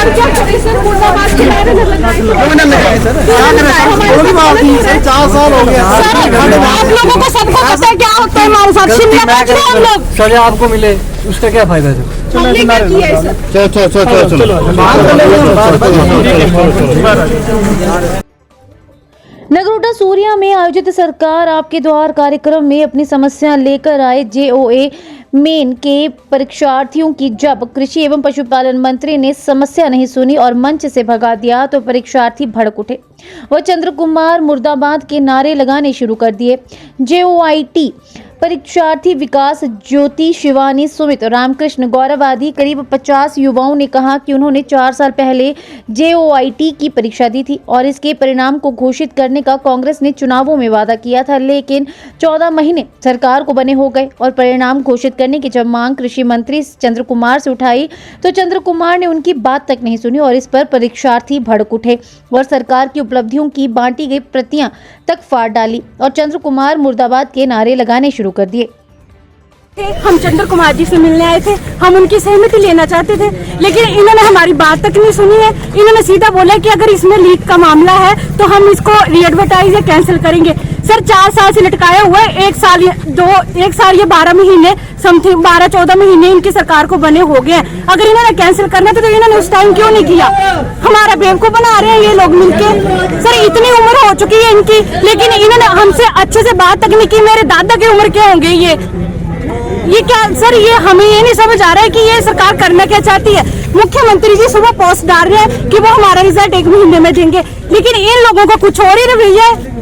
4 साल हो गया। आप लोगों को सबको पता है क्या होता है हमारे साथ। शिमला पहुंच रहे हम लोग, सजा आपको मिले उसका क्या फायदा है? हमने क्या किया है सर? नगरोटा सूरिया में आयोजित सरकार आपके द्वार कार्यक्रम में अपनी समस्या लेकर आए JOA मेन के परीक्षार्थियों की जब कृषि एवं पशुपालन मंत्री ने समस्या नहीं सुनी और मंच से भगा दिया तो परीक्षार्थी भड़क उठे। वह चंद्र कुमार मुर्दाबाद के नारे लगाने शुरू कर दिए। JOIT परीक्षार्थी विकास ज्योति शिवानी सुमित रामकृष्ण गौरव आदि करीब 50 युवाओं ने कहा कि उन्होंने 4 साल पहले JOIT की परीक्षा दी थी और इसके परिणाम को घोषित करने का कांग्रेस ने चुनावों में वादा किया था, लेकिन 14 महीने सरकार को बने हो गए और परिणाम घोषित करने की जब मांग कृषि मंत्री चंद्र कुमार से उठाई तो चंद्र कुमार ने उनकी बात तक नहीं सुनी और इस पर परीक्षार्थी भड़क उठे और सरकार की उपलब्धियों की बांटी गई प्रतियां तक फाड़ डाली और चंद्र कुमार मुर्दाबाद के नारे लगाने शुरू कर दिए। हम चंद्र कुमार जी से मिलने आए थे, हम उनकी सहमति लेना चाहते थे, लेकिन इन्होंने हमारी बात तक नहीं सुनी है। इन्होंने सीधा बोला कि अगर इसमें लीक का मामला है तो हम इसको रीएडवर्टाइज या कैंसिल करेंगे। सर 4 साल से लटकाया हुआ है, 1 साल ये 12 महीने समथिंग 12-14 महीने इनकी सरकार को बने हो गए हैं। अगर इन्होंने कैंसिल करना था तो इन्होंने उस टाइम क्यों नहीं किया? हमारा बेवकूफ बना रहे हैं ये लोग मिलके। सर इतनी उम्र हो चुकी है इनकी, लेकिन इन्होंने हमसे अच्छे से बात तक नहीं की। मेरे दादा की उम्र क्या होंगे ये क्या सर? ये हमें ये नहीं समझ आ रहा है कि ये सरकार करना क्या चाहती है। मुख्यमंत्री जी सुबह पोस्ट डाल रहे हैं कि वो हमारा रिजल्ट 1 महीने में देंगे, लेकिन इन लोगों को कुछ और ही रवैया है।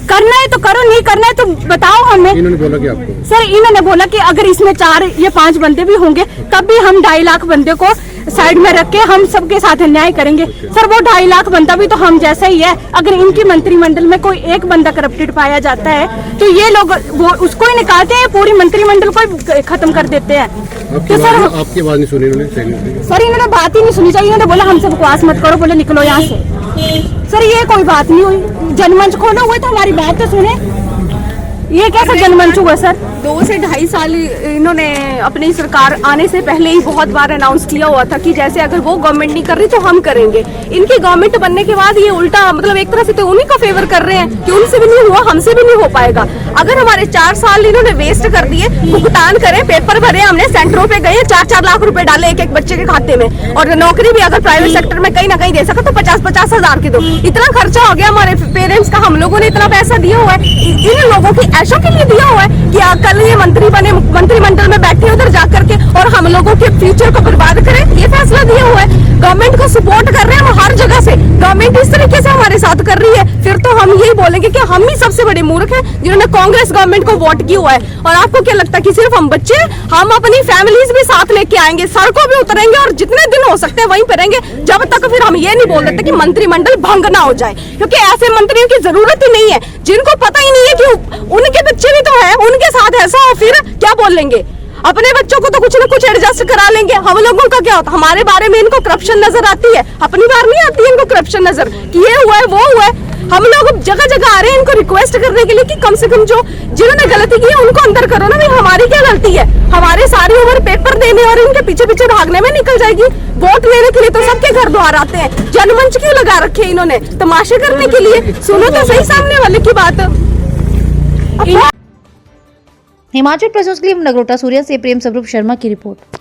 करना है तो करो, नहीं करना है तो बताओ हमें। इन्होंने बोला कि आपको? सर इन्होंने बोला कि अगर इसमें 4 या 5 बंदे भी होंगे तब भी हम 2.5 लाख बंदे को साइड में रख के हम सबके साथ अन्याय करेंगे। सर वो 2.5 लाख बंदा भी तो हम जैसा ही है। अगर इनकी मंत्रिमंडल में कोई एक बंदा करप्टेड पाया जाता है तो ये लोग वो उसको ही निकालते हैं, पूरी मंत्रिमंडल को खत्म कर देते हैं। तो सर आपकी आवाज नहीं सुनी इन्होंने? सर इन्होंने बात ही नहीं सुनी चाहिए। इन्होंने बोला हमसे बकवास मत करो, बोले निकलो यहाँ से। सर ये कोई बात नहीं हुई। जनमंच खोला हुआ था, हमारी बात तो सुने। ये कैसा जनमंच हुआ सर? 2 से 2.5 साल इन्होंने अपनी सरकार आने से पहले ही बहुत बार अनाउंस किया हुआ था कि जैसे अगर वो गवर्नमेंट नहीं कर रही तो हम करेंगे। इनकी गवर्नमेंट बनने के बाद ये उल्टा मतलब एक तरह से तो उन्हीं का फेवर कर रहे हैं कि उनसे भी नहीं हुआ, हमसे भी नहीं हो पाएगा। अगर हमारे 4 साल इन्होंने वेस्ट कर दिए, भुगतान करे, पेपर भरे, हमने सेंटरों पे गए, 4-4 लाख रुपए डाले एक बच्चे के खाते में, और नौकरी भी अगर प्राइवेट सेक्टर में कहीं ना कहीं दे सका तो 50-50 हजार की दो। इतना खर्चा हो गया हमारे पेरेंट्स का, हम लोगों ने इतना पैसा दिया हुआ है, इन लोगों की ऐशों के लिए दिया हुआ है कि कल ये मंत्री बने, मंत्रिमंडल में बैठे उधर जाकर के और हम लोगों के फ्यूचर को बर्बाद करें, ये फैसला दिया हुआ है। गवर्नमेंट को सपोर्ट कर रहे हैं हम हर जगह से, गवर्नमेंट इस तरीके से हमारे साथ कर रही है, फिर तो हम यही बोलेंगे कि हम ही सबसे बड़े मूर्ख हैं जिन्होंने कांग्रेस गवर्नमेंट को वोट किया हुआ है। और आपको क्या लगता है कि सिर्फ हम बच्चे, हम अपनी फैमिलीज भी साथ लेके आएंगे, सड़कों पे उतरेंगे और जितने दिन हो सकते हैं वहीं पे रहेंगे, जब तक फिर हम ये नहीं बोल देते कि मंत्रिमंडल भंग ना हो जाए, क्योंकि ऐसे मंत्रियों की जरूरत ही नहीं है जिनको पता ही नहीं है कि उनके बच्चे भी तो है, उनके साथ ऐसा हो फिर क्या बोल लेंगे? अपने बच्चों को तो कुछ ना कुछ एडजस्ट करा लेंगे। हम लोगों का क्या होता? हमारे बारे में इनको करप्शन नजर आती है, अपनी बार नहीं आती है इनको करप्शन नजर कि ये हुआ है वो हुआ है। हम लोग जगह जगह आ रहे हैं इनको रिक्वेस्ट करने के लिए कि कम से कम जो जिन्होंने गलती की है उनको अंदर करो ना। भाई हमारी क्या गलती है? हमारे सारी उम्र पेपर देने और इनके पीछे पीछे भागने में निकल जाएगी। वोट लेने के लिए तो सबके घर द्वार आते हैं, जनमंच क्यों लगा रखे इन्होंने? तमाशे करने के लिए? सुनो तो सही सामने वाले की बात। हिमाचल प्रदेश के लिए नगरोटा सूरिया से प्रेम स्वरूप शर्मा की रिपोर्ट।